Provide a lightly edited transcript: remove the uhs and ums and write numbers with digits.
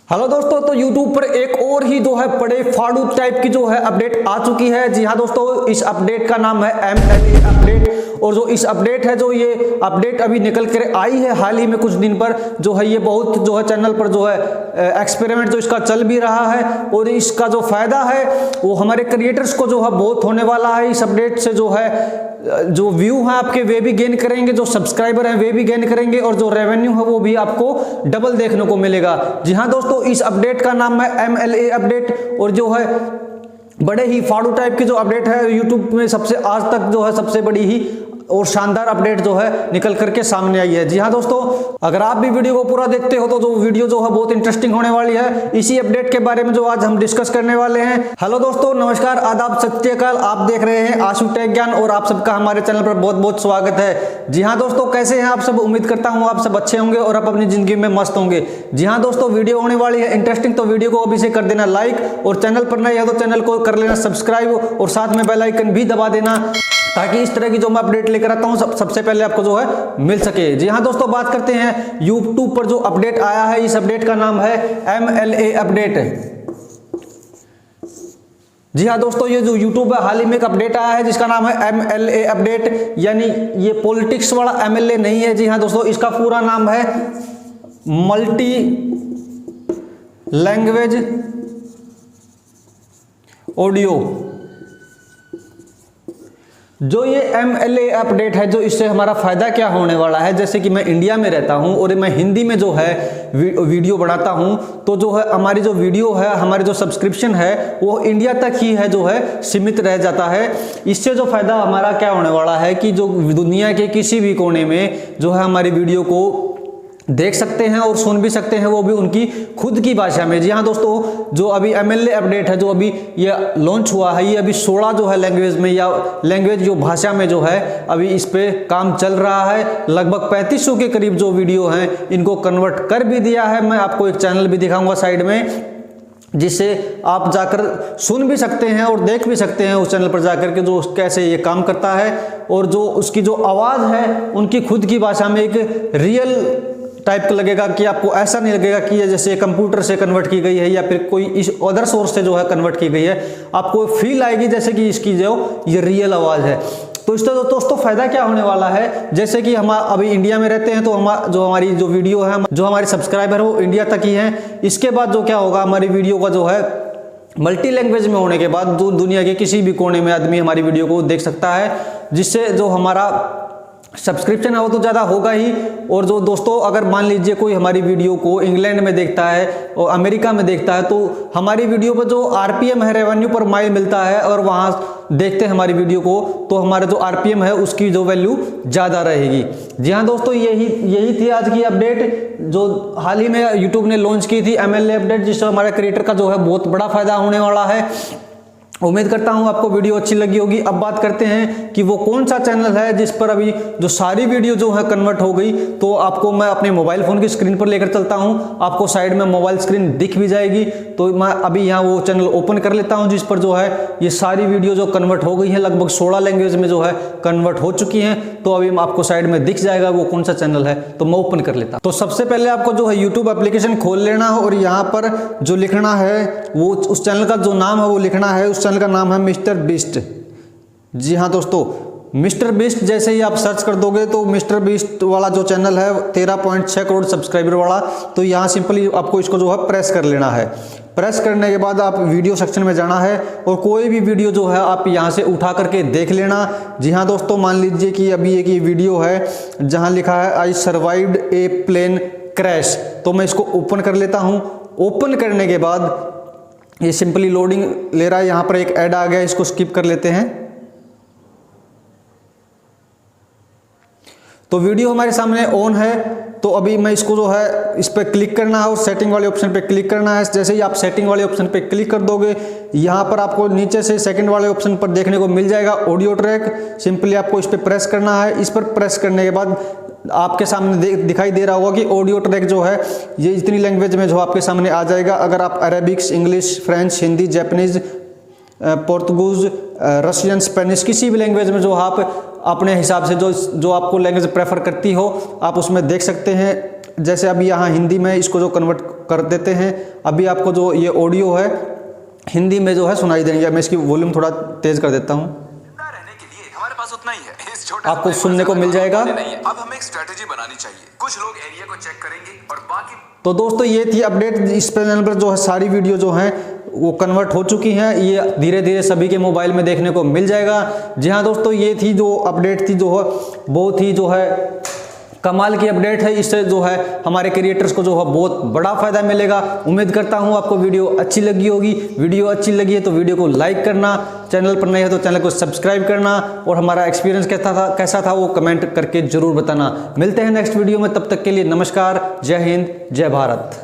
Hello दोस्तों, तो YouTube पर एक और ही जो है बड़े फाड़ू टाइप की जो है अपडेट आ चुकी है। जी हाँ दोस्तों, इस अपडेट का नाम है MLA अपडेट। और जो इस अपडेट है, जो ये अपडेट अभी निकल कर आई है हाल ही में कुछ दिन पर, जो है ये बहुत जो है चैनल पर जो है एक्सपेरिमेंट जो इसका चल भी रहा है। और इसका जो फायदा है वो हमारे क्रिएटर्स को जो है बहुत होने वाला है। इस अपडेट से जो है जो व्यू है आपके वे भी गेन करेंगे, जो सब्सक्राइबर हैं वे भी गेन करेंगे, और जो रेवेन्यू है वो भी आपको डबल देखने को मिलेगा। जी हाँ दोस्तों, इस अपडेट का नाम है MLA अपडेट। और जो है बड़े ही फाड़ू टाइप की जो अपडेट है, यूट्यूब में सबसे आज तक जो है सबसे बड़ी ही और शानदार अपडेट जो है निकल करके सामने आई है। जी हाँ दोस्तों, अगर आप भी वीडियो को पूरा देखते हो तो जो वीडियो जो है बहुत इंटरेस्टिंग होने वाली है। इसी अपडेट के बारे में जो आज हम डिस्कस करने वाले हैं। हेलो दोस्तों, नमस्कार, आदाब, सत श्री अकाल। आप देख रहे हैं आशु टेक ज्ञान और आप सबका हमारे चैनल पर बहुत बहुत स्वागत है। जी हाँ दोस्तों, कैसे हैं आप सब? उम्मीद करता हूँ आप सब अच्छे होंगे और आप अपनी जिंदगी में मस्त होंगे। जी हाँ दोस्तों, वीडियो होने वाली है इंटरेस्टिंग, तो वीडियो को अभी से कर देना लाइक, और चैनल पर नए है तो चैनल को कर लेना सब्सक्राइब, और साथ में बेल आइकन भी दबा देना, ताकि इस तरह की जो मैं अपडेट लेकर आता हूं सबसे पहले आपको जो है मिल सके। जी हाँ दोस्तों, बात करते हैं YouTube पर जो अपडेट आया है। इस अपडेट का नाम है MLA अपडेट। जी हाँ दोस्तों, ये जो YouTube है हाल ही में एक अपडेट आया है जिसका नाम है MLA अपडेट, यानी ये पॉलिटिक्स वाला MLA नहीं है। जी हाँ दोस्तों, इसका पूरा नाम है मल्टी लैंग्वेज ऑडियो। जो ये MLA अपडेट है, जो इससे हमारा फायदा क्या होने वाला है, जैसे कि मैं इंडिया में रहता हूं और मैं हिंदी में जो है वीडियो बनाता हूं, तो जो है हमारी जो वीडियो है, हमारे जो सब्सक्रिप्शन है वो इंडिया तक ही है जो है सीमित रह जाता है। इससे जो फायदा हमारा क्या होने वाला है कि जो दुनिया के किसी भी कोने में जो है हमारी वीडियो को देख सकते हैं और सुन भी सकते हैं, वो भी उनकी खुद की भाषा में। जी हाँ दोस्तों, जो अभी MLA अपडेट है, जो अभी ये लॉन्च हुआ है, ये अभी 16 जो है लैंग्वेज में, या लैंग्वेज जो भाषा में जो है अभी इस पे काम चल रहा है। लगभग 3500 के करीब जो वीडियो हैं इनको कन्वर्ट कर भी दिया है। मैं आपको एक चैनल भी दिखाऊंगा साइड में, जिससे आप जाकर सुन भी सकते हैं और देख भी सकते हैं उस चैनल पर जाकर के जो कैसे ये काम करता है। और जो उसकी जो आवाज़ है उनकी खुद की भाषा में एक रियल टाइप का लगेगा, कि आपको ऐसा नहीं लगेगा कि ये जैसे कंप्यूटर से कन्वर्ट की गई है या फिर कोई इस अदर सोर्स से जो है कन्वर्ट की गई है। आपको फील आएगी जैसे कि इसकी जो ये रियल आवाज़ है। तो इससे दोस्तों फायदा क्या होने वाला है, जैसे कि हम अभी इंडिया में रहते हैं तो हमारी जो वीडियो है, जो हमारे सब्सक्राइबर है वो इंडिया तक ही है। इसके बाद जो क्या होगा, हमारी वीडियो का जो है मल्टी लैंग्वेज में होने के बाद दुनिया के किसी भी कोने में आदमी हमारी वीडियो को देख सकता है, जिससे जो हमारा सब्सक्रिप्शन है वो तो ज़्यादा होगा ही। और जो दोस्तों, अगर मान लीजिए कोई हमारी वीडियो को इंग्लैंड में देखता है और अमेरिका में देखता है, तो हमारी वीडियो पर जो RPM है, रेवेन्यू पर माइल मिलता है, और वहाँ देखते हैं हमारी वीडियो को, तो हमारा जो RPM है उसकी जो वैल्यू ज़्यादा रहेगी। जी हाँ दोस्तों, यही थी आज की अपडेट जो हाल ही में यूट्यूब ने लॉन्च की थी, MLA अपडेट, जिससे हमारे क्रिएटर का जो है बहुत बड़ा फायदा होने वाला है। उम्मीद करता हूं आपको वीडियो अच्छी लगी होगी। अब बात करते हैं कि वो कौन सा चैनल है जिस पर अभी जो सारी वीडियो जो है कन्वर्ट हो गई। तो आपको मैं अपने मोबाइल फ़ोन की स्क्रीन पर लेकर चलता हूं, आपको साइड में मोबाइल स्क्रीन दिख भी जाएगी। तो मैं अभी यहाँ वो चैनल ओपन कर लेता हूँ जिस पर जो है ये सारी वीडियो जो कन्वर्ट हो गई है, लगभग 16 लैंग्वेज में जो है कन्वर्ट हो चुकी हैं। तो अभी आपको साइड में दिख जाएगा वो कौन सा चैनल है, तो मैं ओपन कर लेता हूँ। तो सबसे पहले आपको जो है यूट्यूब एप्लीकेशन खोल लेना है, और यहाँ पर जो लिखना है वो उस चैनल का जो नाम है वो लिखना है। उस चैनल का नाम है मिस्टर बीस्ट। जी हाँ दोस्तों, मिस्टर बीस्ट जैसे ही आप सर्च कर दोगे तो मिस्टर बीस्ट वाला जो चैनल है 13.6 करोड़ सब्सक्राइबर वाला, तो यहाँ सिंपली आपको इसको जो है प्रेस कर लेना है। प्रेस करने के बाद आप वीडियो सेक्शन में जाना है, और कोई भी वीडियो जो है आप यहाँ से उठा करके देख लेना। जी हाँ दोस्तों, मान लीजिए कि अभी एक ये वीडियो है जहाँ लिखा है I survived a plane crash, तो मैं इसको ओपन कर लेता हूँ। ओपन करने के बाद ये सिंपली लोडिंग ले रहा है, यहाँ पर एक ऐड आ गया, इसको स्किप कर लेते हैं। तो वीडियो हमारे सामने ऑन है, तो अभी मैं इसको जो है इस पर क्लिक करना है और सेटिंग वाले ऑप्शन पे क्लिक करना है। जैसे ही आप सेटिंग वाले ऑप्शन पे क्लिक कर दोगे, यहाँ पर आपको नीचे से सेकंड वाले ऑप्शन पर देखने को मिल जाएगा ऑडियो ट्रैक। सिंपली आपको इस पर प्रेस करना है। इस पर प्रेस करने के बाद आपके सामने दिखाई दे रहा होगा कि ऑडियो ट्रैक जो है ये इतनी लैंग्वेज में जो आपके सामने आ जाएगा। अगर आप Arabics, English, French, Hindi, Japanese, Portuguese, Russian, Spanish, किसी भी लैंग्वेज में जो आप अपने हिसाब से जो आपको लैंग्वेज प्रेफर करती हो आप उसमें देख सकते हैं। जैसे अभी यहाँ हिंदी में इसको जो कन्वर्ट कर देते हैं। अभी आपको जो ये ऑडियो है हिंदी में जो है सुनाई देंगे। मैं इसकी वॉल्यूम थोड़ा तेज कर देता हूँ, हमारे पास उतना ही है। इस छोटे आपको सुनने को मिल जाएगा। अब हमें एक स्ट्रेटेजी बनानी चाहिए। कुछ लोग एरिया को चेक करेंगे और बाकी। तो दोस्तों ये थी अपडेट। इस चैनल पर जो है सारी वीडियो जो है वो कन्वर्ट हो चुकी हैं। ये धीरे धीरे सभी के मोबाइल में देखने को मिल जाएगा। जी हाँ दोस्तों, ये थी जो अपडेट थी, जो है बहुत ही जो है कमाल की अपडेट है। इससे जो है हमारे क्रिएटर्स को जो है बहुत बड़ा फायदा मिलेगा। उम्मीद करता हूँ आपको वीडियो अच्छी लगी होगी। वीडियो अच्छी लगी है तो वीडियो को लाइक करना, चैनल पर नए है तो चैनल को सब्सक्राइब करना, और हमारा एक्सपीरियंस कैसा था वो कमेंट करके जरूर बताना। मिलते हैं नेक्स्ट वीडियो में, तब तक के लिए नमस्कार, जय हिंद, जय भारत।